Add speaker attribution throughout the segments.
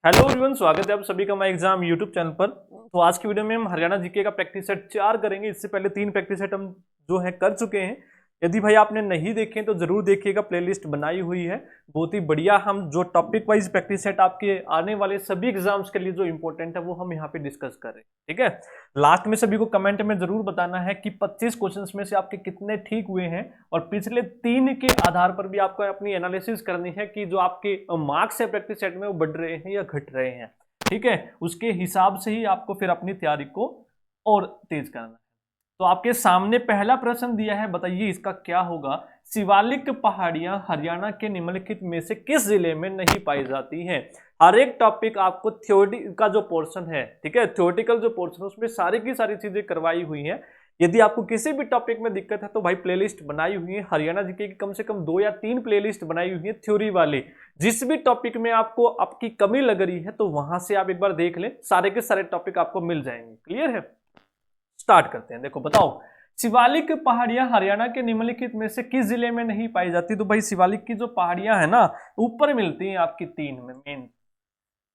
Speaker 1: Hello everyone, स्वागत है आप सभी का माई एग्जाम यूट्यूब चैनल पर। तो आज की वीडियो में हम हरियाणा जीके का प्रैक्टिस सेट 4 करेंगे। इससे पहले 3 प्रैक्टिस सेट हम जो है कर चुके हैं। यदि भाई आपने नहीं देखे तो जरूर देखिएगा, प्लेलिस्ट बनाई हुई है बहुत ही बढ़िया। हम जो टॉपिक वाइज प्रैक्टिस सेट आपके आने वाले सभी एग्जाम्स के लिए जो इंपॉर्टेंट है वो हम यहाँ पे डिस्कस कर रहे हैं, ठीक है। लास्ट में सभी को कमेंट में जरूर बताना है कि 25 क्वेश्चंस में से आपके कितने ठीक हुए हैं, और पिछले 3 के आधार पर भी आपको अपनी एनालिसिस करनी है कि जो आपके मार्क्स है प्रैक्टिस सेट में वो बढ़ रहे हैं या घट रहे हैं, ठीक है। उसके हिसाब से ही आपको फिर अपनी तैयारी को और तेज करना है। तो आपके सामने पहला प्रश्न दिया है, बताइए इसका क्या होगा। शिवालिक पहाड़ियां हरियाणा के निम्नलिखित में से किस जिले में नहीं पाई जाती हैं। हर एक टॉपिक आपको थ्योरी का जो पोर्शन है, ठीक है, थ्योरेटिकल जो पोर्शन है उसमें सारी की सारी चीजें करवाई हुई हैं। यदि आपको किसी भी टॉपिक में दिक्कत है तो भाई प्लेलिस्ट बनाई हुई है हरियाणा जीके की, कम से कम 2 या 3 प्लेलिस्ट बनाई हुई है थ्योरी वाली। जिस भी टॉपिक में आपको आपकी कमी लग रही है तो वहां से आप एक बार देख लें, सारे के सारे टॉपिक आपको मिल जाएंगे। क्लियर है, स्टार्ट करते हैं। देखो बताओ, शिवालिक पहाड़ियां हरियाणा के निम्नलिखित में से किस जिले में नहीं पाई जाती। तो भाई शिवालिक की जो पहाड़ियां है ना, ऊपर मिलती हैं आपकी 3 में मेन,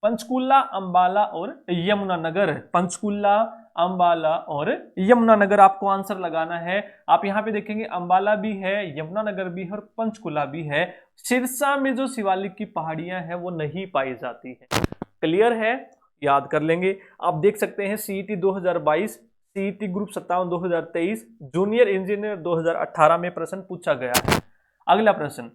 Speaker 1: पंचकुला, अंबाला और यमुनानगर। पंचकुला, अंबाला और यमुनानगर आपको आंसर लगाना है। आप यहां पे देखेंगे अंबाला भी है, यमुनानगर भी है और पंचकुला भी है। सिरसा में जो शिवालिक की पहाड़ियां हैं वो नहीं पाई जाती है। क्लियर है, याद कर लेंगे। आप देख सकते हैं CET 2022, CET group 57 2023, junior engineer 2018 में प्रश्न पूछा गया है। अगला प्रश्न,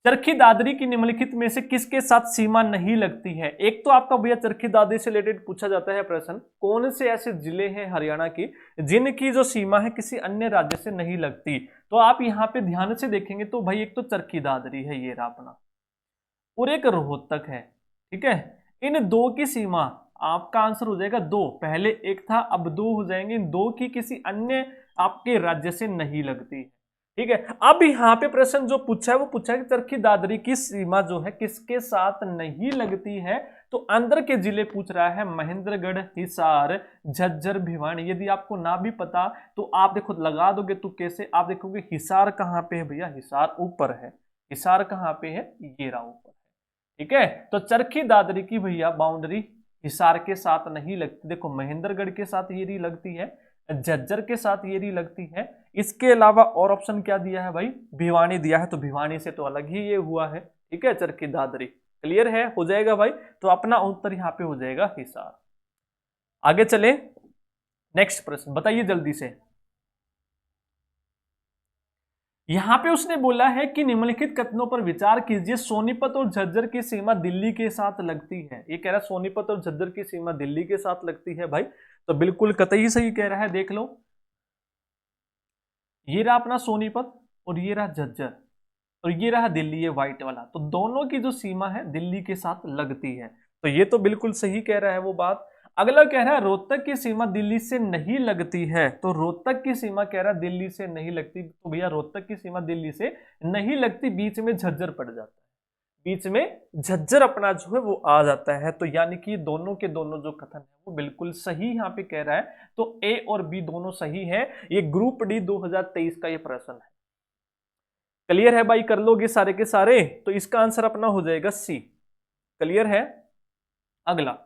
Speaker 1: चरखी दादरी की निम्नलिखित में से किसके साथ सीमा नहीं लगती है। एक तो आपका भैया चरखी दादरी से रिलेटेड पूछा जाता है प्रश्न, कौन से ऐसे जिले हैं हरियाणा की जिनकी जो सीमा है किसी अन्य राज्य से नहीं लगती। तो आप यहाँ पे ध्यान से देखेंगे तो भाई एक तो चरखी दादरी है, ये रहा अपना, और एक रोहतक है, ठीक है। इन 2 की सीमा, आपका आंसर हो जाएगा 2, पहले 1 था अब 2 हो जाएंगे। इन 2 की किसी अन्य आपके राज्य से नहीं लगती, ठीक है। अब यहाँ पे प्रश्न जो पूछा है वो पूछा है कि चरखी दादरी की सीमा जो है किसके साथ नहीं लगती है। तो अंदर के जिले पूछ रहा है, महेंद्रगढ़, हिसार, झज्जर, भिवानी। यदि आपको ना भी पता तो आप देखो लगा दोगे तो कैसे, आप देखोगे हिसार कहाँ पे है भैया, हिसार ऊपर है। हिसार कहाँ पे है, ये रहा ऊपर, ठीक है। तो चरखी दादरी की भैया बाउंड्री हिसार के साथ नहीं लगती। देखो महेंद्रगढ़ के साथ ये री लगती है, झज्जर के साथ ये री लगती है। इसके अलावा और ऑप्शन क्या दिया है भाई, भिवानी दिया है, तो भिवानी से तो अलग ही ये हुआ है, ठीक है, चरखी दादरी। क्लियर है, हो जाएगा भाई। तो अपना उत्तर यहाँ पे हो जाएगा हिसार। आगे चले, नेक्स्ट प्रश्न बताइए जल्दी से। यहां पे उसने बोला है कि निम्नलिखित कथनों पर विचार कीजिए, सोनीपत और झज्जर की सीमा दिल्ली के साथ लगती है। ये कह रहा है सोनीपत और झज्जर की सीमा दिल्ली के साथ लगती है भाई, तो बिल्कुल कतई सही कह रहा है। देख लो, ये रहा अपना सोनीपत और ये रहा झज्जर और ये रहा दिल्ली, ये व्हाइट वाला, तो दोनों की जो सीमा है दिल्ली के साथ लगती है। तो ये तो बिल्कुल सही कह रहा है वो बात। अगला कह रहा है रोहतक की सीमा दिल्ली से नहीं लगती है। तो रोहतक की सीमा कह रहा है दिल्ली से नहीं लगती, तो भैया रोहतक की सीमा दिल्ली से नहीं लगती, बीच में झज्जर पड़ जाता है, बीच में झज्जर अपना जो है वो आ जाता है। तो यानी कि दोनों के दोनों जो कथन है वो बिल्कुल सही यहाँ पे कह रहा है। तो ए और बी दोनों सही है। ये ग्रुप डी 2023 का ये प्रश्न है। क्लियर है भाई, कर लोगे सारे के सारे, तो इसका आंसर अपना हो जाएगा सी। क्लियर है। अगला,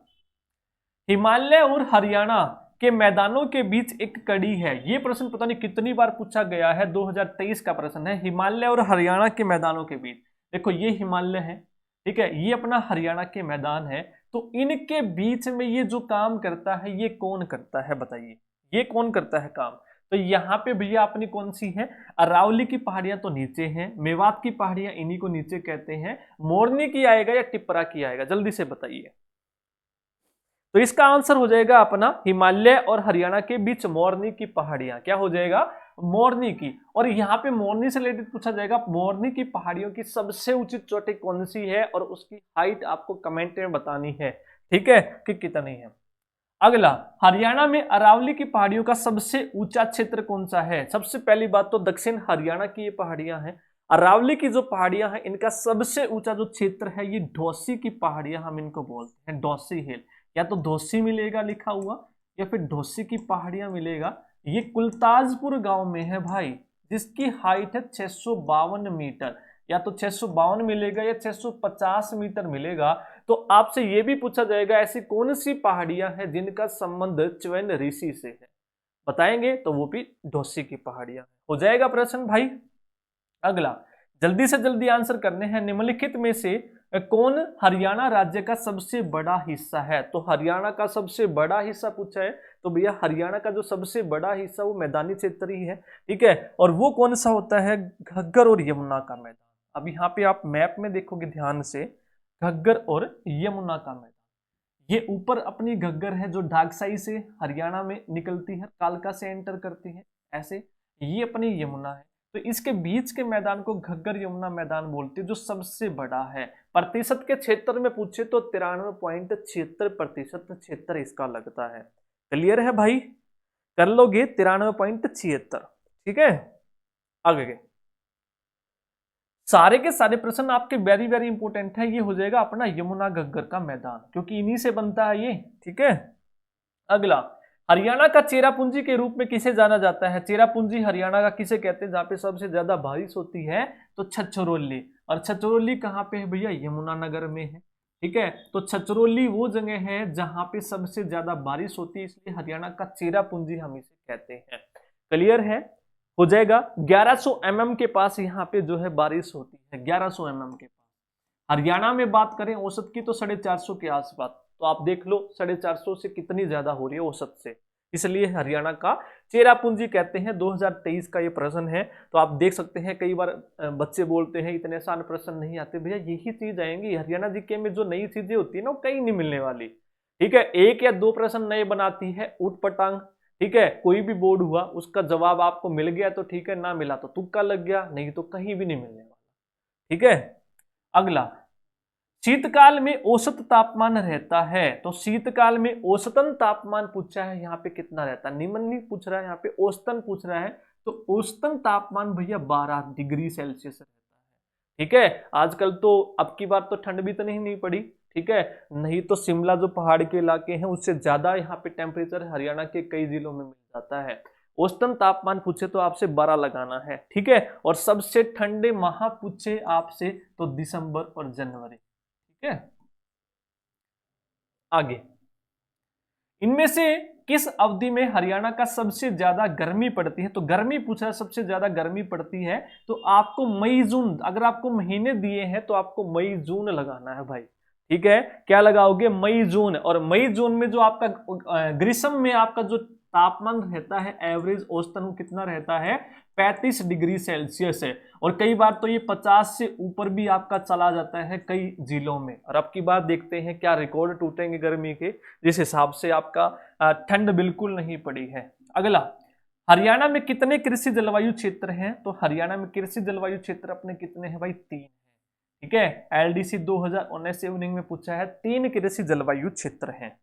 Speaker 1: हिमालय और हरियाणा के मैदानों के बीच एक कड़ी है। ये प्रश्न पता नहीं कितनी बार पूछा गया है, 2023 का प्रश्न है। हिमालय और हरियाणा के मैदानों के बीच, देखो ये हिमालय है, ठीक है, ये अपना हरियाणा के मैदान है। तो इनके बीच में ये जो काम करता है ये कौन करता है, बताइए ये कौन करता है काम। तो यहाँ पे भैया अपनी कौन सी है, अरावली की पहाड़ियां तो नीचे हैं, मेवात की पहाड़ियां इन्हीं को नीचे कहते हैं। मोरनी की आएगा या टिप्परा की आएगा, जल्दी से बताइए। तो इसका आंसर हो जाएगा अपना हिमालय और हरियाणा के बीच मोरनी की पहाड़ियां, क्या हो जाएगा, मोरनी की। और यहाँ पे मोरनी से रिलेटेड पूछा जाएगा, मोरनी की पहाड़ियों की सबसे ऊंची चोटी कौन सी है, और उसकी हाइट आपको कमेंट में बतानी है, ठीक है, कि कितनी है। अगला, हरियाणा में अरावली की पहाड़ियों का सबसे ऊंचा क्षेत्र कौन सा है। सबसे पहली बात तो दक्षिण हरियाणा की ये पहाड़ियां हैं। अरावली की जो पहाड़ियां हैं इनका सबसे ऊंचा जो क्षेत्र है ये ढोसी की पहाड़ियां हम इनको बोलते हैं, ढोसी हिल। या तो ढोसी मिलेगा लिखा हुआ या फिर ढोसी की पहाड़ियां मिलेगा। ये कुलताजपुर गांव में है भाई, जिसकी हाइट है 652 मीटर। या तो 652 मिलेगा या 650 मीटर मिलेगा। तो आपसे यह भी पूछा जाएगा ऐसी कौन सी पहाड़ियां हैं जिनका संबंध च्यवन ऋषि से है, बताएंगे तो वो भी ढोसी की पहाड़ियां। हो जाएगा प्रश्न भाई। अगला, जल्दी से जल्दी आंसर करने हैं। निम्नलिखित में से कौन हरियाणा राज्य का सबसे बड़ा हिस्सा है? तो हरियाणा का सबसे बड़ा हिस्सा पूछा है, तो भैया हरियाणा का जो सबसे बड़ा हिस्सा वो मैदानी क्षेत्र ही है, ठीक है। और वो कौन सा होता है? घग्गर और यमुना का मैदान। अब यहाँ पे आप मैप में देखोगे ध्यान से, घग्गर और यमुना का मैदान, ये ऊपर अपनी घग्गर है जो ढाकसाई से हरियाणा में निकलती है, कालका से एंटर करती है ऐसे, ये अपनी यमुना है। तो इसके बीच के मैदान को घग्गर यमुना मैदान बोलते हैं, जो सबसे बड़ा है। प्रतिशत के क्षेत्र में पूछे तो 93.76% क्षेत्र इसका लगता है। क्लियर है भाई? कर लोगे 93.76, ठीक है। आगे सारे के सारे प्रश्न आपके वेरी वेरी इंपोर्टेंट है। ये हो जाएगा अपना यमुना घग्गर का मैदान, क्योंकि इन्हीं से बनता है ये, ठीक है। अगला, हरियाणा का चेरापूंजी के रूप में किसे जाना जाता है? चेरापूंजी हरियाणा का किसे कहते हैं? जहां पे सबसे ज्यादा बारिश होती है तो छछरौली। और छछरौली कहाँ पे है भैया? यमुनानगर में है, ठीक है। तो छछरौली वो जगह है जहां पे सबसे ज्यादा बारिश होती है, इसलिए हरियाणा का चेरापूंजी हम इसे कहते हैं। क्लियर है? हो जाएगा। 1100 mm के पास यहाँ पे जो है बारिश होती है, 1100 mm के पास। हरियाणा में बात करें औसत की तो 450 के आसपास, तो आप देख लो 450 से कितनी ज्यादा हो रही है औसत से, इसलिए हरियाणा का चेरापूंजी कहते हैं। 2023 का ये प्रश्न है, तो आप देख सकते हैं कई बार बच्चे बोलते हैं इतने आसान प्रश्न नहीं आते। भैया यही चीज आएंगी हरियाणा जीके में, जो नई चीजें होती है ना वो कहीं नहीं मिलने वाली, ठीक है। 1 या 2 प्रश्न नए बनाती है ऊट पटांग, ठीक है। कोई भी बोर्ड हुआ उसका जवाब आपको मिल गया तो ठीक है, ना मिला तो तुक्का लग गया, नहीं तो कहीं भी नहीं मिलने वाला, ठीक है। अगला, शीतकाल में औसत तापमान रहता है, तो शीतकाल में औसतन तापमान पूछा है, यहाँ पे कितना रहता है? निम्न नहीं पूछ रहा है, यहाँ पे औसतन पूछ रहा है। तो औसतन तापमान भैया 12 डिग्री सेल्सियस रहता है, ठीक है। आजकल तो अब की बार तो ठंड भी तो नहीं पड़ी, ठीक है। नहीं तो शिमला जो पहाड़ के इलाके हैं उससे ज्यादा यहाँ पे टेम्परेचर हरियाणा के कई जिलों में मिल जाता है। औसतन तापमान पूछे तो आपसे 12 लगाना है, ठीक है। और सबसे ठंडे माह पूछे आपसे तो दिसंबर और जनवरी, ठीक है। आगे, इनमें से किस अवधि में हरियाणा का सबसे ज्यादा गर्मी पड़ती है? तो गर्मी पूछा है, सबसे ज्यादा गर्मी पड़ती है तो आपको मई जून, अगर आपको महीने दिए हैं तो आपको मई जून लगाना है भाई, ठीक है। क्या लगाओगे? मई जून। और मई जून में जो आपका ग्रीष्म में आपका जो तापमान रहता है एवरेज औसतन कितना रहता है? 35 डिग्री सेल्सियस है। और कई बार तो ये 50 से ऊपर भी आपका चला जाता है कई जिलों में। और अब की बात देखते हैं क्या रिकॉर्ड टूटेंगे गर्मी के, जिस हिसाब से आपका ठंड बिल्कुल नहीं पड़ी है। अगला, हरियाणा में कितने कृषि जलवायु क्षेत्र हैं? तो हरियाणा में कृषि जलवायु क्षेत्र अपने कितने हैं भाई? 3 है, ठीक है। एलडीसी 2019 इवनिंग में पूछा है, 3 कृषि जलवायु क्षेत्र हैं।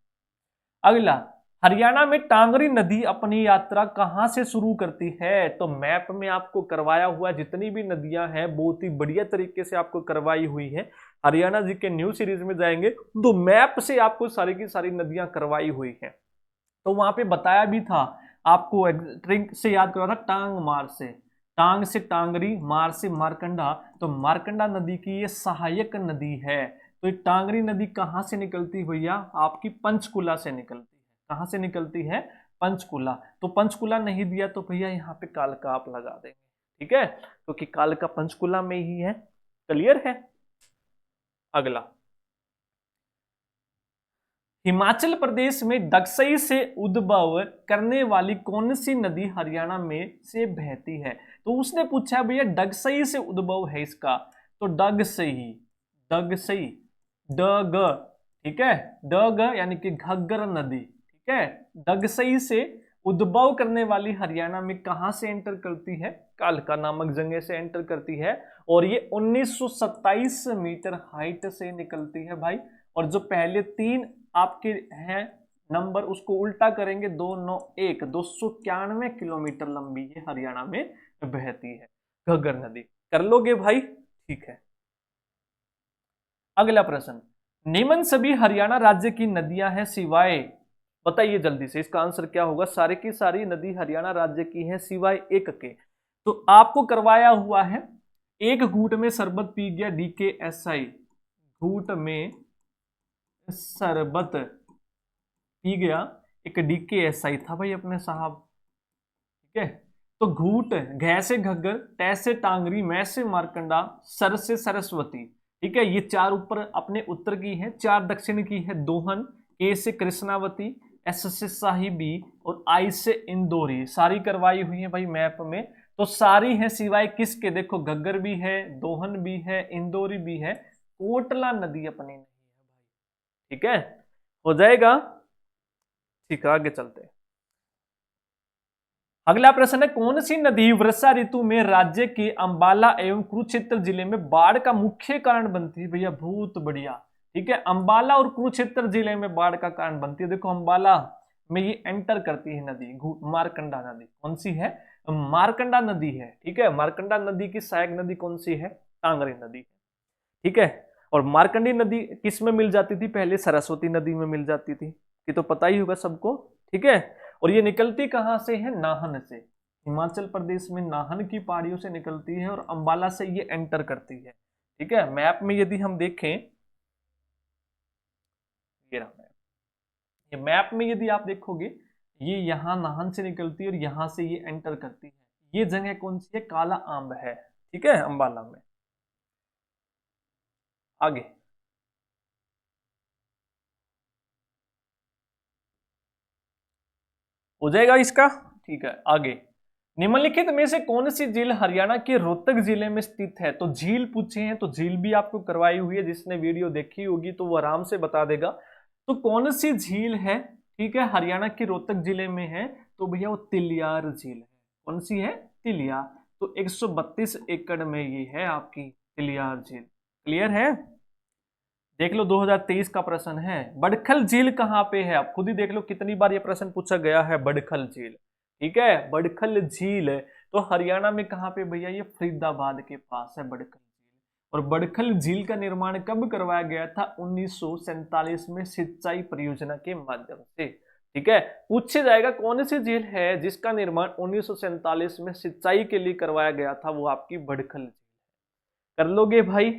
Speaker 1: अगला, हरियाणा में टांगरी नदी अपनी यात्रा कहां से शुरू करती है? तो मैप में आपको करवाया हुआ जितनी भी नदियां हैं बहुत ही बढ़िया तरीके से आपको करवाई हुई है। हरियाणा जी के न्यू सीरीज में जाएंगे तो मैप से आपको सारी की सारी नदियां करवाई हुई है। तो वहां पे बताया भी था आपको, ट्रिक से याद करवा था, टांग मार से, टांग से टांगरी, मार से मारकंडा। तो मारकंडा नदी की ये सहायक नदी है। तो ये टांगरी नदी कहां से निकलती भैया? आपकी पंचकुला से निकलती है। कहां से निकलती है? पंचकुला। तो पंचकुला नहीं दिया तो भैया यहाँ पे कालका आप लगा देंगे, ठीक है, क्योंकि कालका पंचकुला में ही है। क्लियर है? अगला, हिमाचल प्रदेश में दक्षई से उद्भव करने वाली कौन सी नदी हरियाणा में से बहती है? तो उसने पूछा भैया दक्षई से उद्भव है इसका, तो डगसई, डगसई, डग, ठीक है, डग यानी कि घग्गर नदी, ठीक है। दगसई से उद्भव करने वाली हरियाणा में कहां से एंटर करती है? कालका नामक जगह से एंटर करती है। और ये 1927 मीटर हाइट से निकलती है भाई। और जो पहले 3 आपके हैं नंबर उसको उल्टा करेंगे, 291, 291 किलोमीटर लंबी ये हरियाणा में बहती है घग्गर नदी। कर लोगे भाई? ठीक है। अगला प्रश्न, निम्न सभी हरियाणा राज्य की नदियां हैं सिवाय, बताइए जल्दी से इसका आंसर क्या होगा? सारी की सारी नदी हरियाणा राज्य की है सिवाय एक के। तो आपको करवाया हुआ है एक घूंट में शरबत पी गया DKSI, घूंट में शरबत पी गया, एक DKSI था भाई अपने साहब, ठीक है। तो घूट, घ से घग्गर, ट से टांगरी, मैं से मारकंडा, सर से सरस्वती, ठीक है। ये चार ऊपर अपने उत्तर की है, चार दक्षिण की है दोहन, के से कृष्णावती, एस से साहिबी और आई से इंदौरी, सारी करवाई हुई है भाई मैप में। तो सारी है सिवाय किसके, देखो घग्गर भी है, दोहन भी है, इंदौरी भी है, कोटला नदी अपनी नहीं है भाई, ठीक है। हो जाएगा, ठीक है, आगे चलते हैं। अगला प्रश्न है, कौन सी नदी वर्षा ऋतु में राज्य के अंबाला एवं कुरुक्षेत्र जिले में बाढ़ का मुख्य कारण बनती है? भैया बहुत बढ़िया, ठीक है। अंबाला और कुरुक्षेत्र जिले में बाढ़ का कारण बनती है। देखो अंबाला में ये एंटर करती है नदी, मारकंडा नदी। कौन सी है? मारकंडा नदी है, ठीक है। मारकंडा नदी की सहायक नदी कौन सी है? टांगरी नदी, ठीक है। और मारकंडी नदी किस में मिल जाती थी पहले? सरस्वती नदी में मिल जाती थी, ये तो पता ही होगा सबको, ठीक है। और ये निकलती कहां से है? नाहन से, हिमाचल प्रदेश में नाहन की पहाड़ियों से निकलती है और अंबाला से ये एंटर करती है, ठीक है। मैप में यदि हम देखें, ये रहा मैप, ये मैप में यदि आप देखोगे, ये यहां नाहन से निकलती है और यहां से ये एंटर करती है। ये जगह कौन सी है? काला आंब है, ठीक है, अंबाला में। आगे हो जाएगा इसका, ठीक है। आगे, निम्नलिखित में से कौन सी झील हरियाणा के रोहतक जिले में स्थित है? तो झील पूछे हैं, तो झील भी आपको करवाई हुई है, जिसने वीडियो देखी होगी तो वो आराम से बता देगा। तो कौन सी झील है, ठीक है, हरियाणा के रोहतक जिले में है? तो भैया वो तिलियार झील है। कौन सी है? तिलियार। तो 132 एकड़ में ये है आपकी तिलियार झील। क्लियर है? देख लो 2023 का प्रश्न है, बड़खल झील कहाँ पे है? आप खुद ही देख लो कितनी बार ये प्रश्न पूछा गया है, बड़खल झील, ठीक है। बड़खल झील है तो हरियाणा में कहाँ पे भैया? ये फरीदाबाद के पास है बड़खल झील। और बड़खल झील का निर्माण कब करवाया गया था? 1947 में सिंचाई परियोजना के माध्यम से, ठीक है। पूछे जाएगा कौन सी झील है जिसका निर्माण 1947 में सिंचाई के लिए करवाया गया था? वो आपकी बड़खल झील। कर लोगे भाई?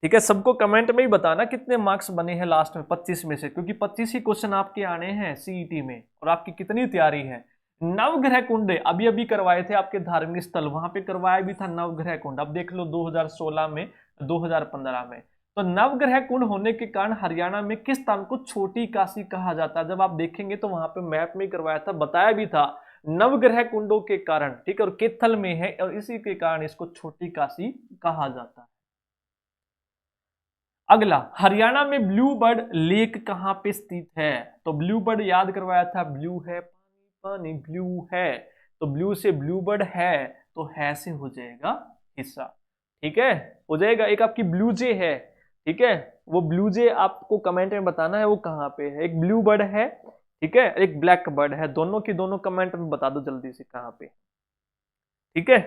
Speaker 1: ठीक है, सबको कमेंट में ही बताना कितने मार्क्स बने हैं लास्ट में 25 में से, क्योंकि 25 ही क्वेश्चन आपके आने हैं सीईटी में। और आपकी कितनी तैयारी है? नवग्रह कुंड अभी अभी करवाए थे आपके धार्मिक स्थल, वहां पे करवाया भी था नवग्रह कुंड। अब देख लो 2016 में, 2015 में। तो नवग्रह कुंड होने के कारण हरियाणा में किस स्थान को छोटी काशी कहा जाता है? जब आप देखेंगे तो वहां पे मैप में करवाया था, बताया भी था नवग्रह कुंडों के कारण, ठीक है। और केथल में है और इसी के कारण इसको छोटी काशी कहा जाता है। अगला, हरियाणा में ब्लू बर्ड लेक कहां पे स्थित है? तो ब्लू बर्ड याद करवाया था, ब्लू है पानी, पानी ब्लू है, तो ब्लू से ब्लू बर्ड है, तो है से हो जाएगा हिस्सा, ठीक है। हो जाएगा। एक आपकी ब्लू जे है, ठीक है, वो ब्लू जे आपको कमेंट में बताना है वो कहां पे है। एक ब्लू बर्ड है, ठीक है, एक ब्लैक बर्ड है, दोनों की दोनों कमेंट में बता दो जल्दी से कहां पे, ठीक है।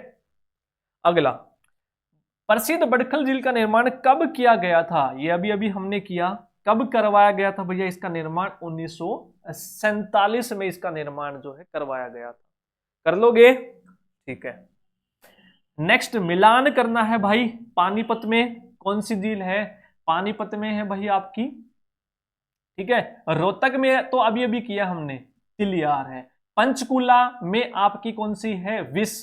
Speaker 1: अगला, प्रसिद्ध बड़खल झील का निर्माण कब किया गया था? ये अभी अभी हमने किया। कब करवाया गया था भैया इसका निर्माण? 1947 में इसका निर्माण जो है करवाया गया था। कर लोगे? ठीक है। नेक्स्ट, मिलान करना है भाई। पानीपत में कौन सी झील है? पानीपत में है भाई आपकी, ठीक है। रोहतक में तो अभी अभी किया हमने, तिलियार है। पंचकूला में आपकी कौन सी है? विष,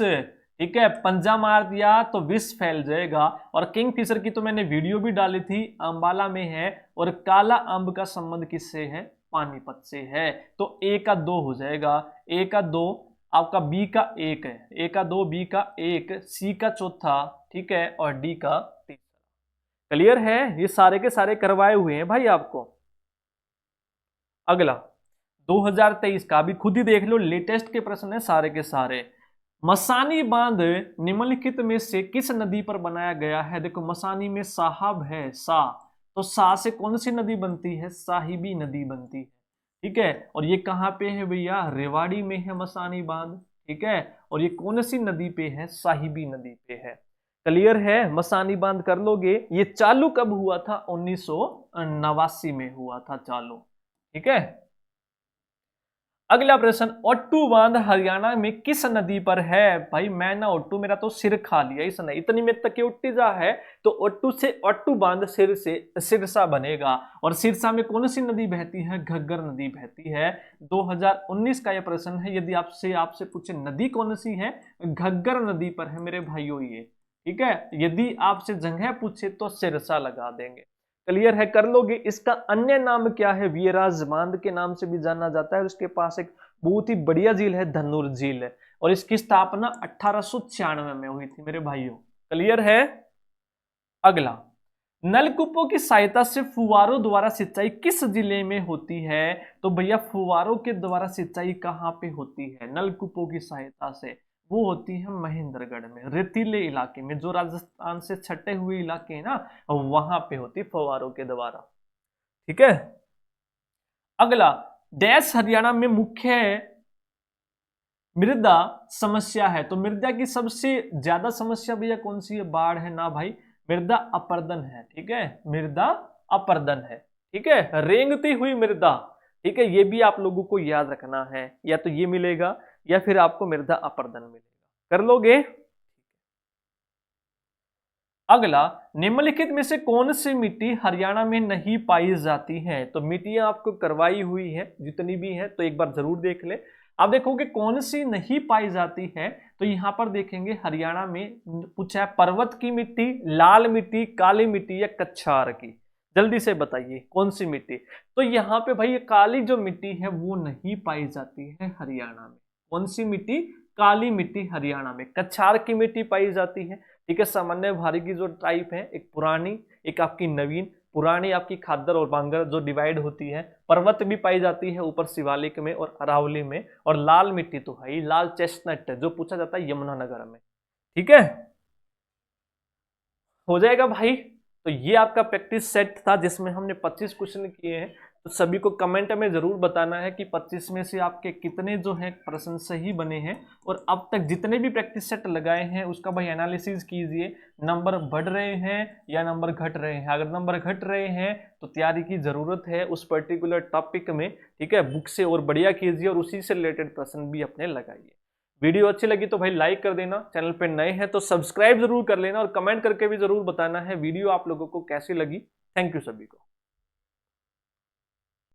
Speaker 1: ठीक है। पंजा मार दिया तो विष फैल जाएगा। और किंगफिशर की तो मैंने वीडियो भी डाली थी, अंबाला में है। और काला अंब का संबंध किससे है? पानीपत से है। तो ए का 2 हो जाएगा, ए का 2, आपका बी का 1 है, ए का 2, बी का 1, सी का चौथा, ठीक है, और डी का तीसरा। क्लियर है? ये सारे के सारे करवाए हुए हैं भाई आपको। अगला, 2023 का भी खुद ही देख लो, लेटेस्ट के प्रश्न है सारे के सारे। मसानी बांध निम्नलिखित में से किस नदी पर बनाया गया है? देखो मसानी में साहब है, सा, तो सा से कौन सी नदी बनती है? साहिबी नदी बनती है, ठीक है। और ये कहां पे है भैया? रेवाड़ी में है मसानी बांध, ठीक है। और ये कौन सी नदी पे है? साहिबी नदी पे है। क्लियर है? मसानी बांध कर लोगे। ये चालू कब हुआ था? 1989 में हुआ था चालू, ठीक है। अगला प्रश्न, ओट्टू बांध हरियाणा में किस नदी पर है? भाई मैं ना ओट्टू, मेरा तो सिर खा लिया इसने, इतनी में तक उट्टी जा है तो ओट्टू से ओट्टू बांध सिर से सिरसा बनेगा। और सिरसा में कौन सी नदी बहती है? घग्गर नदी बहती है। 2019 का यह प्रश्न है। यदि आपसे पूछे नदी कौन सी है, घग्गर नदी पर है मेरे भाइयों ये। ठीक है, यदि आपसे जगह पूछे तो सिरसा लगा देंगे। क्लियर है, कर लोगे। इसका अन्य नाम क्या है? वीराज बांध के नाम से भी जाना जाता है। उसके पास एक बहुत ही बढ़िया झील है, धनुर झील है, और इसकी स्थापना 1896 में हुई थी मेरे भाइयों। क्लियर है। अगला, नलकूपों की सहायता से फुवारों द्वारा सिंचाई किस जिले में होती है? तो भैया फुवारों के द्वारा सिंचाई कहाँ पे होती है नलकूपों की सहायता से? वो होती है महेंद्रगढ़ में, रेतीले इलाके में, जो राजस्थान से छटे हुए इलाके हैं ना, वहां पे होती फुवारों के द्वारा। ठीक है। अगला, डैश हरियाणा में मुख्य मृदा समस्या है। तो मृदा की सबसे ज्यादा समस्या भैया कौन सी है? बाढ़ है ना भाई, मृदा अपरदन है। ठीक है, मृदा अपरदन है। ठीक है, रेंगती हुई मृदा। ठीक है, ये भी आप लोगों को याद रखना है, या तो ये मिलेगा या फिर आपको मृदा अपरदन मिलेगा। कर लोगे। अगला, निम्नलिखित में से कौन सी मिट्टी हरियाणा में नहीं पाई जाती है? तो मिट्टियां आपको करवाई हुई है जितनी भी है, तो एक बार जरूर देख ले। आप देखोगे कौन सी नहीं पाई जाती है, तो यहां पर देखेंगे हरियाणा में पूछा है पर्वत की मिट्टी, लाल मिट्टी, काली मिट्टी या कच्छार की। जल्दी से बताइए कौन सी मिट्टी। तो यहाँ पे भाई काली जो मिट्टी है वो नहीं पाई जाती है हरियाणा में। कौन सी मिट्टी? काली मिट्टी हरियाणा में। कच्छार की मिट्टी पाई जाती है। ठीक है, सामान्य भारी की जो टाइप है, एक पुरानी एक आपकी नवीन। पुरानी आपकी खादर और बांगर जो डिवाइड होती है। पर्वत भी पाई जाती है ऊपर शिवालिक में और अरावली में। और लाल मिट्टी तो है लाल चेस्टनट जो पूछा जाता है यमुनानगर में। ठीक है, हो जाएगा भाई। तो ये आपका प्रैक्टिस सेट था जिसमें हमने 25 क्वेश्चन किए हैं। तो सभी को कमेंट में जरूर बताना है कि 25 में से आपके कितने जो है प्रश्न सही बने हैं। और अब तक जितने भी प्रैक्टिस सेट लगाए हैं उसका भाई एनालिसिस कीजिए, नंबर बढ़ रहे हैं या नंबर घट रहे हैं। अगर नंबर घट रहे हैं तो तैयारी की जरूरत है उस पर्टिकुलर टॉपिक में। ठीक है, बुक से और बढ़िया कीजिए और उसी से रिलेटेड प्रश्न भी अपने लगाइए। वीडियो अच्छी लगी तो भाई लाइक कर देना, चैनल पे नए हैं तो सब्सक्राइब जरूर कर लेना, और कमेंट करके भी जरूर बताना है वीडियो आप लोगों को कैसी लगी। थैंक यू सभी को।